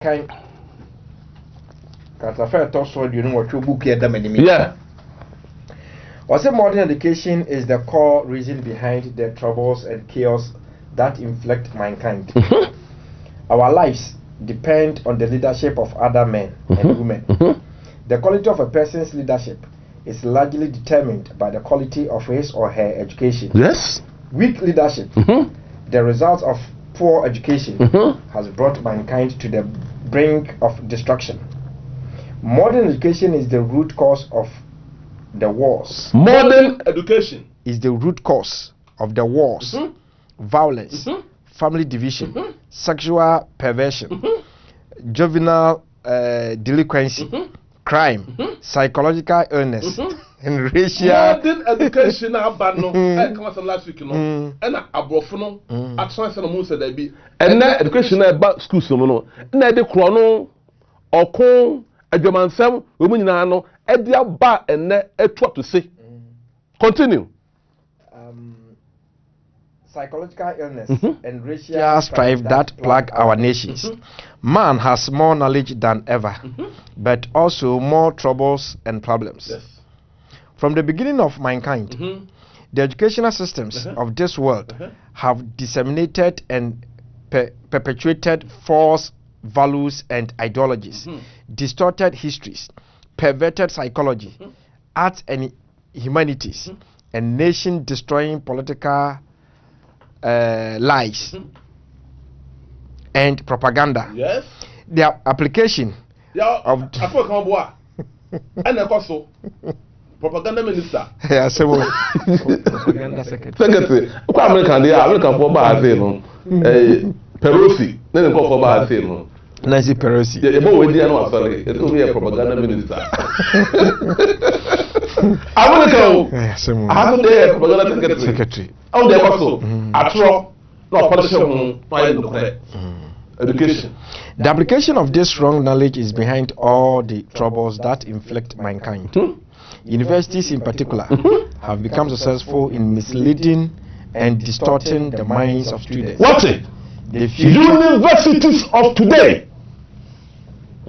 Kind Katafa also you know what your book here. Yeah. Also, modern education is the core reason behind the troubles and chaos that inflict mankind. Our lives depend on the leadership of other men and women. The quality of a person's leadership is largely determined by the quality of his or her education. Yes. Weak leadership, the result of poor education, has brought mankind to the brink of destruction. Modern education is the root cause of the wars. Modern education is the root cause of the wars, violence, family division, sexual perversion, juvenile delinquency, crime, psychological illness, and racial. Modern education abano. I come as last week, no. And abrofono. At once, no more said there be. And now education about schools, no. Na de krono okon adwamansam we mu nyina no e dia ba enne etwa to say. Continue. Psychological illness and racial strife that plague our nations. Man has more knowledge than ever, but also more troubles and problems. Yes. From the beginning of mankind, the educational systems of this world have disseminated and perpetuated false values and ideologies, distorted histories, perverted psychology, arts and humanities, and nation-destroying political lies and propaganda. Yes. Their application of propaganda minister. Yeah, so propaganda secretary. Kwa American dey American for ba say no. Pelosi, na dem for ba say no. Nancy Pelosi. Yeah, but we dey no sorry. It will be a propaganda minister. American. Yeah, so how dey propaganda secretary. How dey also atro no policy education. The application of this wrong knowledge is behind all the troubles that inflict mankind. Universities in particular have become successful in misleading and distorting the minds of students. What it? Universities of today.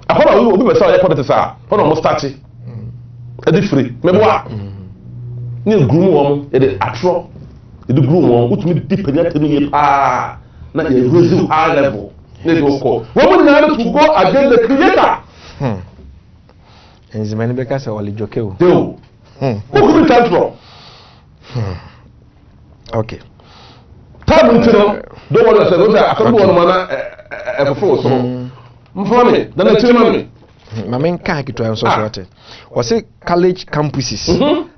I want to be say politics are. Hold on, start it. E free. Me boa. Ni groom won e dey atro. E dey groom won utumi deep penyate ni pa. Na e raise high level. Ne dey go. Woman na to go against the creator. And the many bakers are only joking. Who could be tantrum? Okay. Don't want to say, I can't go on a force. Mfame, then I tell me. My main character, I'm so sorry. Was it college campuses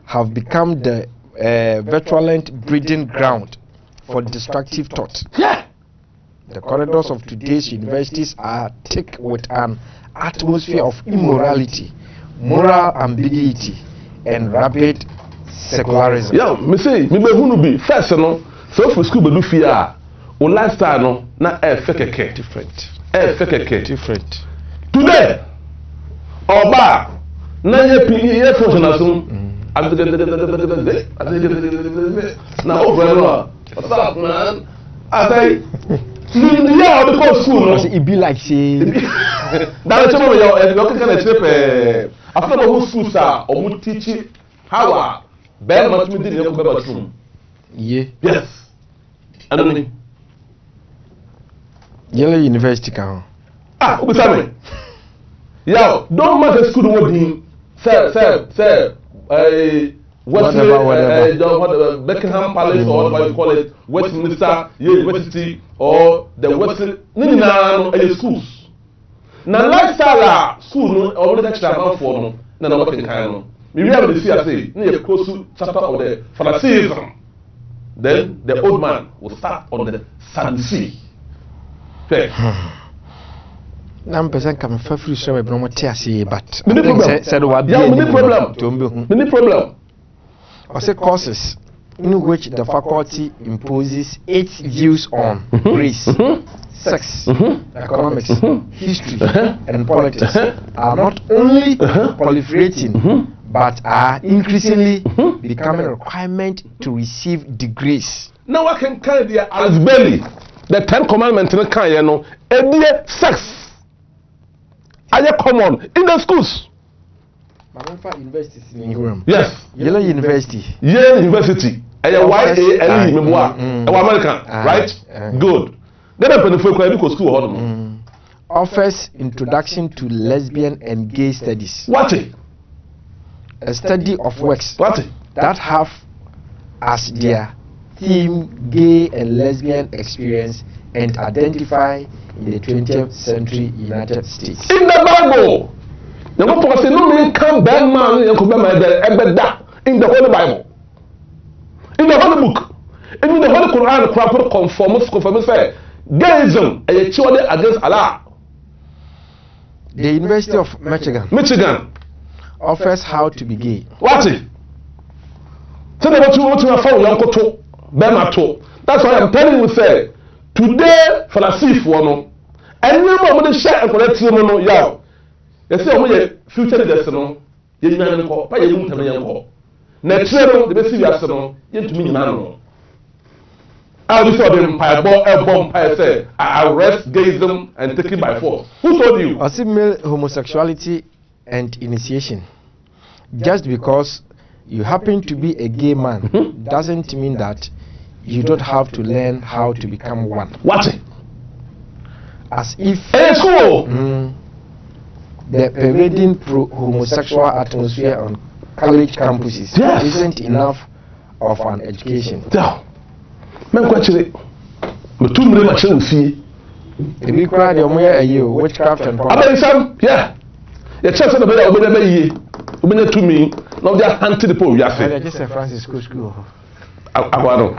have become the virulent breeding ground for destructive thought? Yeah. The corridors of today's universities are thick with an atmosphere of immorality, moral ambiguity, and rabid secularism. Yeah, me say, me be who be first no. So for school be do fear. O lifestyle no na fekeke different. Different. Today, Oba na ye function aso. Na over no. What's up, man? I say yeah, the course school no. It be like say that is what you kind of trip I feel who school sir or teach how bear much me did in your bathroom. Yeah. Yes. I don't know. Yellow University can. What's happening? Yo, don't matter school what do sir whatever Beckenham Palace or what you call it, Westminster University or the Western schools. Now lifestyle school no already extra amount for no na working kind no. We have the CSA, near close to chapter of the Phariseeism. Then the old man will start on the Sadducee. Okay. Nam person come for free show we no tease but many problem. I say courses in which the faculty imposes its views on race, sex, economics, history, and politics are not only proliferating but are increasingly becoming a requirement to receive degrees. Now I can carry the as belly. The 10 commandments in the sex. common in the schools. Yes. Yale University. Yale University. YALE American, right? Good. Then I for school. Offers Introduction to Lesbian and Gay Studies. What it? A study of works What it? that have as their theme gay and lesbian experience and identify in the 20th century United States. In the Bible. The one say no man can ban man in the Holy Bible. In the Holy Book. And in the Holy Quran, proper conformist say gayism is against Allah. The University of Michigan offers how to be gay. What it? So they want to follow your koto, bemato. That's why I'm telling you, say, today for a thief one, and you know what the share and collect you no yaw. You say we future destiny. You know ko, pa you mutame yanko. Na trero the best you aso you to me no. I will say them by bomb say I arrest gayism and take it by force. Who told you? Male homosexuality and initiation. Just because you happen to be a gay man doesn't mean that you don't have to learn how to become one. What? As if school. The pervading homosexual atmosphere on college campuses isn't enough of an education. Men kwachire mutumre ma chen fie e bi kra de omoya ayi witchcraft and power abensam yeah ya chance na be obeda bayi obena tumi na odia hunting the poor ya say just Francis school akwado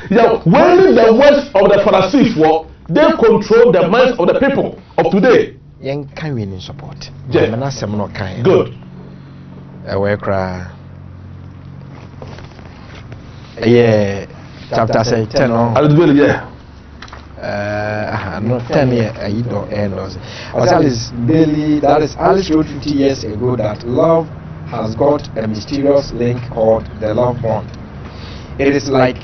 yeah when the words of the Pharisees were they control the minds of the people of today yen kan we in support yeah na sem no kan good we kra yeah chapter 10 on hallelujah no 10 year you don't end us Alice Bailey that is Alice wrote 50 years ago that love has got a mysterious link called the love bond. It is like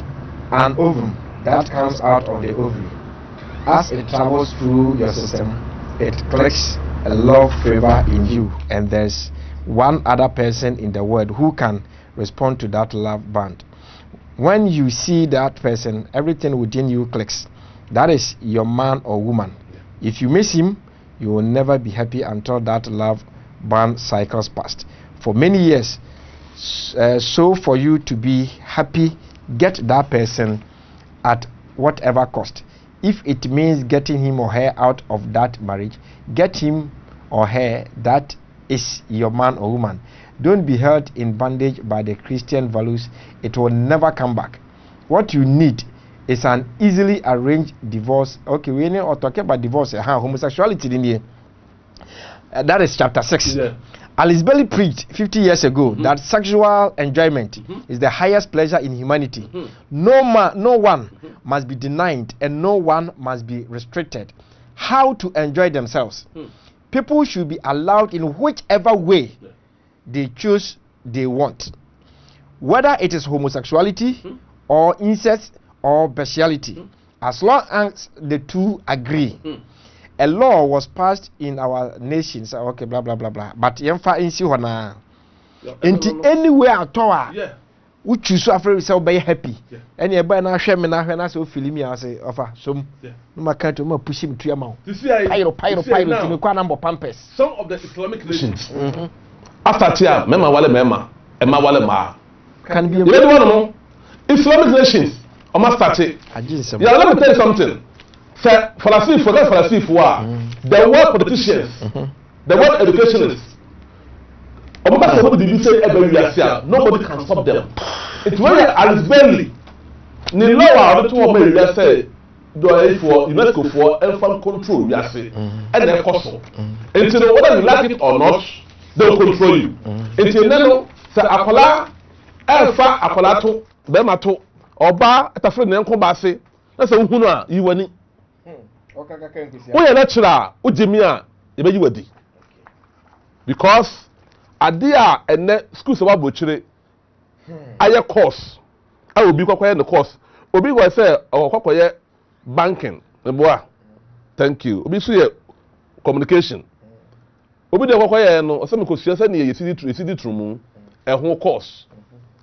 an ovum that comes out of the ovary. As it travels through your system, it clicks a love fever in you, and there's one other person in the world who can respond to that love bond. When you see that person, everything within you clicks. That is your man or woman. If you miss him, you will never be happy until that love bond cycles past. For many years, so for you to be happy, get that person at whatever cost. If it means getting him or her out of that marriage, get him or her. That is your man or woman. Don't be held in bondage by the Christian values. It will never come back. What you need is an easily arranged divorce. Okay, we are talking about divorce. Homosexuality in here. That is chapter 6. Yeah. Alice Bailey preached 50 years ago that sexual enjoyment is the highest pleasure in humanity. No one must be denied and no one must be restricted how to enjoy themselves. People should be allowed in whichever way they choose they want, whether it is homosexuality or incest or bestiality, as long as the two agree. A law was passed in our nations, okay, blah blah blah blah, but yemfa insi hona anywhere at all, we choose to afraid so be happy, and you buy na hwe me na hwe na so feel me say offer some no maka to ma push him to your mouth. Pyro to kwa number pampers. Some of the Islamic nations after tia mema wale mema ema wale ma can be a Islamic nations o ma start it. Yeah, let me tell you something. Pharisees, the word politicians, the word educationists, nobody can stop them. It's when Alice Bailey, ni law the two of me say, do I for UNESCO for infant control, you say, and their cost. Until whether you like it or not, they'll control you. Until then, say Akola, Alpha Akolato, Bemato, Oba, at a friend and Kombase, that's a Huna, you were. We are lecturer, Ujimia, you because Adia and schools about butchery. I course. I will be quiet the course. Obi was say, or banking. Thank you. Obi say, communication obi de kokoye no o se me ko sia se ne yesidi trumu ho course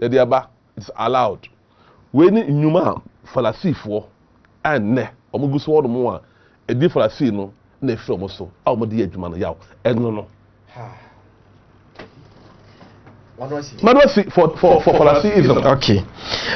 e de aba it's allowed we ni nyuma falasifo anne omuguso wodo mu a e di falasi no na efi omo so a omo de adwuma no yaw eno no Manuasi for Phariseeism. Okay.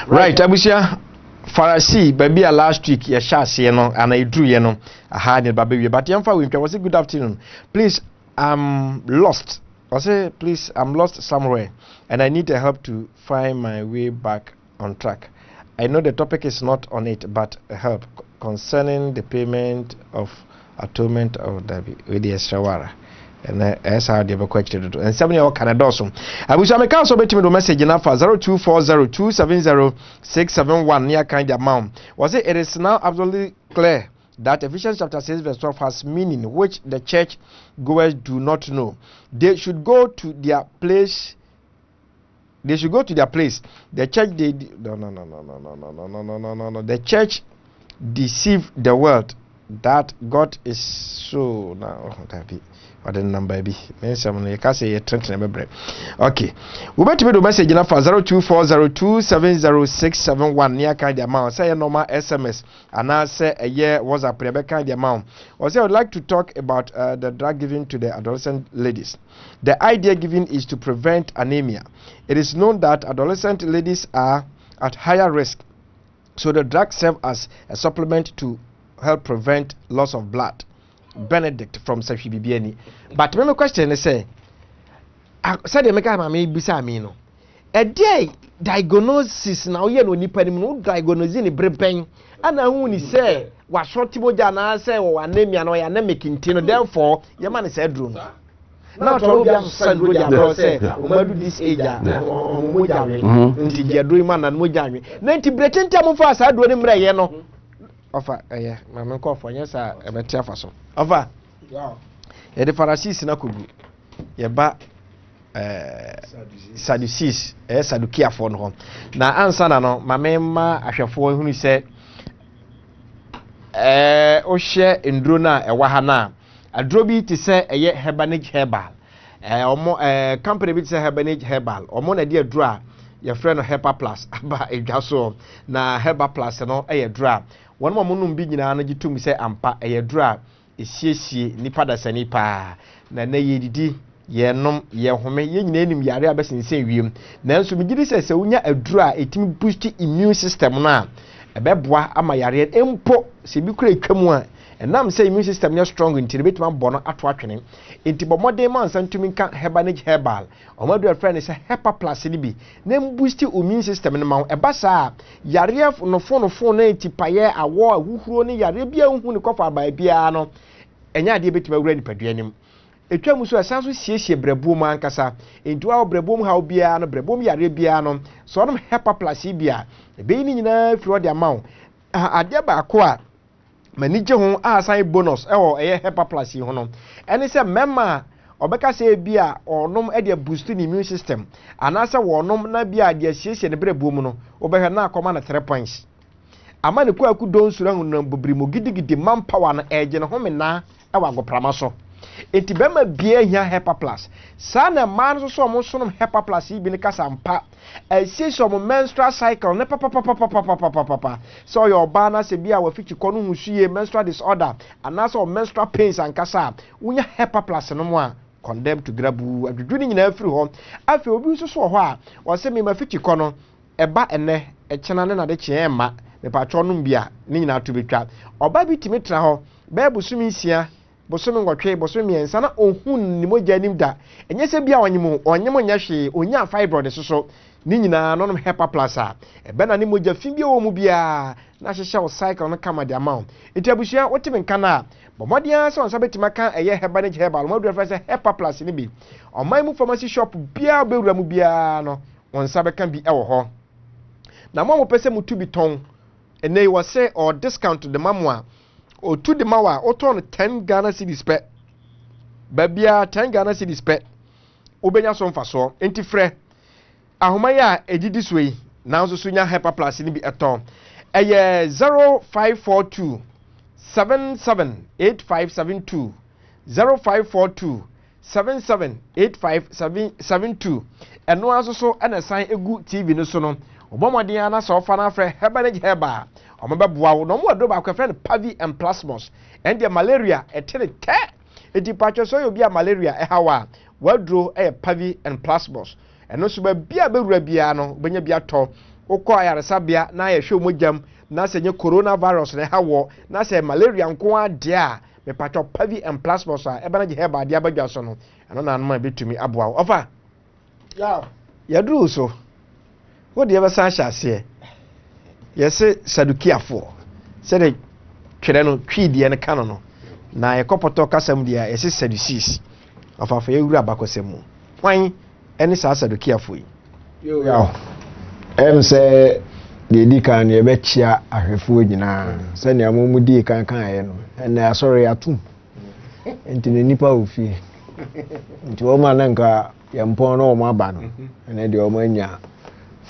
Right, Abusia. Pharisee, baby, last week, ya shasi, and I drew, a hard baby, but young for was a good afternoon. Please, I'm lost. I say, please, I'm lost somewhere, and I need help to find my way back on track. I know the topic is not on it, but help concerning the payment of atonement of the Shawara. And that's how they have a question. And somebody else can also. I wish I may also bet me the message enough for 0240270671 near kind amount. Was it is now absolutely clear that Ephesians chapter 6 verse 12 has meaning which the church goers do not know. They should go to their place. They should go to their place. The church no. The church deceive the world that God is so now that be. The number be you can say okay. We bet me the message now for 0240270671 near kind amount. Say a normal SMS and I say a year was a pre kind amount. Or say I would like to talk about the drug given to the adolescent ladies. The idea given is to prevent anemia. It is known that adolescent ladies are at higher risk, so the drug serves as a supplement to help prevent loss of blood. Benedict from Safi Bibiani. But my question is say, I said, "Meka may be Samino. A day diagnosis now, you know, no diagnosis in Brepen, and I only say, what short Timojana say, or anemia, or anemic in Tino, therefore, your man is headroom. Now, to son, say, this age, Mujami, Dreamer and Mujami. 90 Breton Tamufas, I do him, Rayano. Offer my man call for yes, a better faso. Offer the Pharisees na kugu ye ba Sadducees Saddukia for no na answer na no mamema ahwefo hunu se o hye ndro na ewa ha na adro bi ti se eye Herbanage Herbal omo company bi ti se Herbanage Herbal omo na de adro a ye friend no Herbal Plus aba edwaso na Herbal Plus no eye adro one more monum bi nyina na gitum se ampa eyedura esiesie nipa da sani pa na na yedidi ye nom ye home ye nyina enim yare abesensen wiem nanso migidi se unya adura etimi boost immune system na ebeboa ama yare empo se bi kura etwamu a enam se immune system ne strong nti betuma bono ato atwene nti bomode man santumi kan Herbanage Herbal omadu friend se Hepa Plus ni bi na boost immune system ne ma ebasa yare no phone na etipaye awo ahuhuro ne yare bia hu ne kofa ba bia no enya de betuma wura ni paduanim etwamu so asanso siesie brebuom ankasa nti wa brebuom ha bia no brebuom yare bia no so no Hepa Plus bia ebe ni nyina firo de amount ade ba ko a manije ho asai bonus ewo eye Hepa Plus ho no ene se mema obeka se bia onom e de boost ni immune system anasa wonom na bia de asiesie ne brebuom no obehwe na akoma na 3 points ama ne kwa ku don sura hunam bobrimo gidigidi manpower na eje ne ho mena ewa goprama so enti bema bia hia Hepa Plus sana man so mo sonom Hepa Plus bi ne kasa mpa esi so mo menstrual cycle ne papa so your bana se bia wa fichi kono husuye menstrual disorder anasa o menstrual pains ankasa unya Hepa Plus no mo a condemn to grabu adwudwu ni nyina afiri ho afi obi so so ho a o se me mafichi kono eba ene echena ne na de chiema me patro no bia ni nyina to betwa oba bi timitra ho be busumi nsia bosomi ngotwe bosomi ensa na ohun ni moja nim da enye se bia onyemo nya hwe onya fibroid so ni nyina no Hepa Plus a ebe na ni moja fi bia wo mu bia na hyehye o cycle no kama de amount enti abusua wotime nka na bomodia se onsa betima kan eye Herbanage Herbal mo do refer se Hepa Plus ni bi oman mu pharmacy shop bia bewura mu bia no onsa be kan bi ewo ho na mo pese mutu bi ton ene wo se or discount de mamwa o to the mawa o turn 10 Ghana cedis pe babia 10 Ghana cedis pe obenya so mfaso enti frɛ ahomaya edidi soyi na nso so nya Hepa Plus ni bi eton eye 0542 778572 0542 778572 ɛno aso so ɛna san egu TV no so no obomodin ana so fa na frɛ Hebanage Heba omebeboa wo no mo do ba kwefrɛ no Pavi and Plasmos and the malaria etene te edi patcho so yo bia malaria ɛhawa wadro Pavi and Plasmos ɛno so ba bia bewura bia no benya bia to ukọ ayaresa bia na ye hwe mojam na se nye coronavirus na hawo na se malaria nko ade a me patcho Pavi and Plasmos a Hebanage Heba ade abadwa so no ɛno na anoma betumi aboa wo ofa ya duru so wo de ba san hyase yese sadukiafo se de twere no twidie ne kano no na ye kopoto kasam dia yese sadusis afafa ye wura bakosemu wan ene sa sadukiafo yi yo say de di kan ye be chia ahwefo nyina se ne amomu di kan ye no ene asori atum enti ne nipa ofie enti o ma na nka ye mpon no o ma ba no ene de o ma nya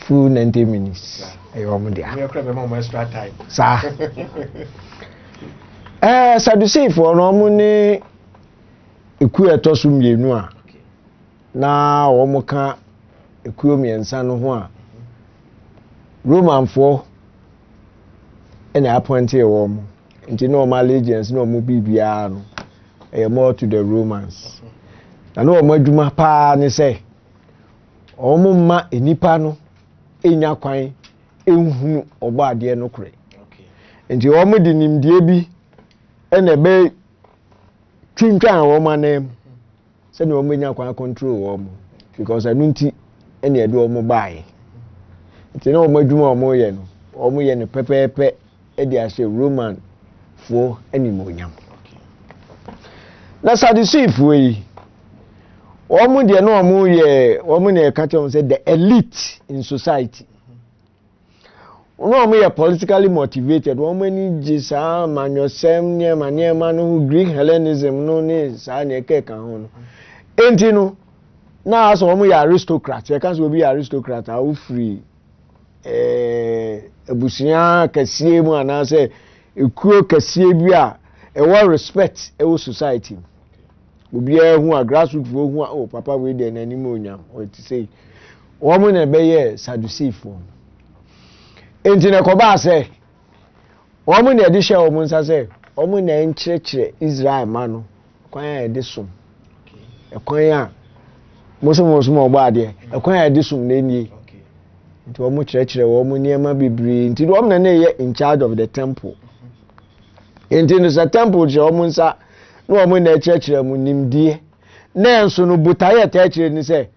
full 90 minutes ayo mo dia me kra be mo extra time sa Sadducee for no mo ni eku etoso mienu a na wo mo ka eku miensa no ho a Roman for ene appointed wo mo nti no ma allegiance no mo bibia no more to the Romans na no mo adwuma pa ni say o mo ma enipa no enya kwan ehunu obo ade no kure nti o mo di nimdie bi ene be twintwan wo manem se ne o mo enya kwan control wo mo because anu nti ene ede o mo bae nti na o mo adwuma o mo ye no o mo ye ne pepepe e di ase Roman fo eni mo nyam na Sadducee fo yi o mo de no o mo ye o mo ne ka tell say the elite in society no mo ye politically motivated o mo ni jisa manyosem ne maniema no Greek Hellenism no ni sa ne keka ho no enti no na aso o mo ye aristocrat ye kan so be aristocrat a free ebusia kasie mu ana say ekuo kasie bi a e wo respect e wo society obi hu a grassroots fo hu o papa we dey nani mo nyam o ti say wo mo na be ye Sadducee fo enti ne ko ba say wo mo na de hye wo mo nsa say wo mo na enkyekire Israel ma no kwan ya de som e kwan ya mo obo ade e kwan ya de som na enie nti wo mo kyekire wo mo niema bibiri nti wo mo na ye in charge of the temple enti no sa temple je wo mo nsa no wo mo na kyekire mo nimdie na enso no butaye ta kyekire ni say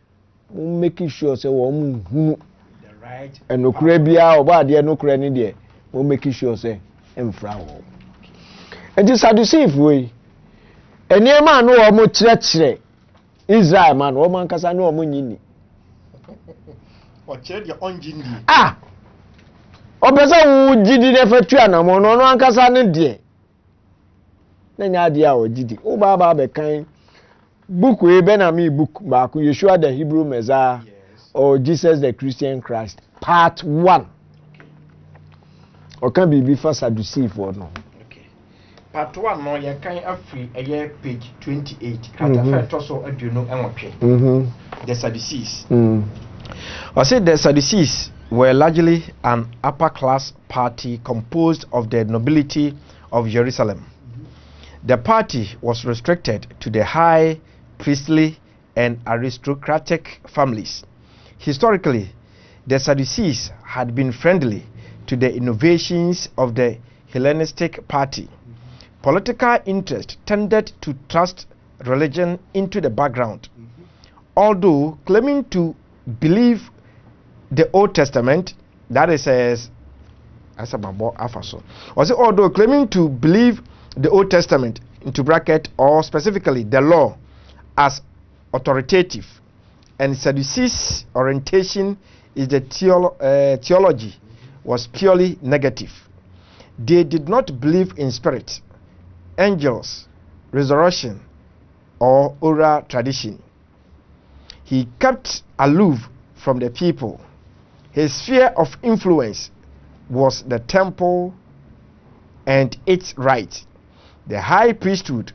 mo make sure say wo mo hunu the right enokure bia obo ade enokure ni de mo make sure say emfra wo enti Sadducee fo yi eniema no wo mo kyekire Israel man wo man kasa no wo mo nyini o chere de onjindi obeza wo gidi de fatua na mo no ankasa ne de na nya de a o gidi o ba be kan book we be na me book ba ku Yeshua the Hebrew Messiah or Jesus the Christian Christ part 1 o kan bibi fa Sadducee for no part 1 no ye kan afri eye page 28 kata fa to so aduno enwotwe the Sadducees I said the Sadducees were largely an upper class party composed of the nobility of Jerusalem. The party was restricted to the high priestly and aristocratic families. Historically, the Sadducees had been friendly to the innovations of the Hellenistic party. Political interest tended to thrust religion into the background. Although claiming to believe the Old Testament, that is although claiming to believe the Old Testament into bracket or specifically the law as authoritative, and Sadducees' orientation is the theology was purely negative. They did not believe in spirit, angels, resurrection, or oral tradition. He kept aloof from the people. His sphere of influence was the temple and its rites. The high priesthood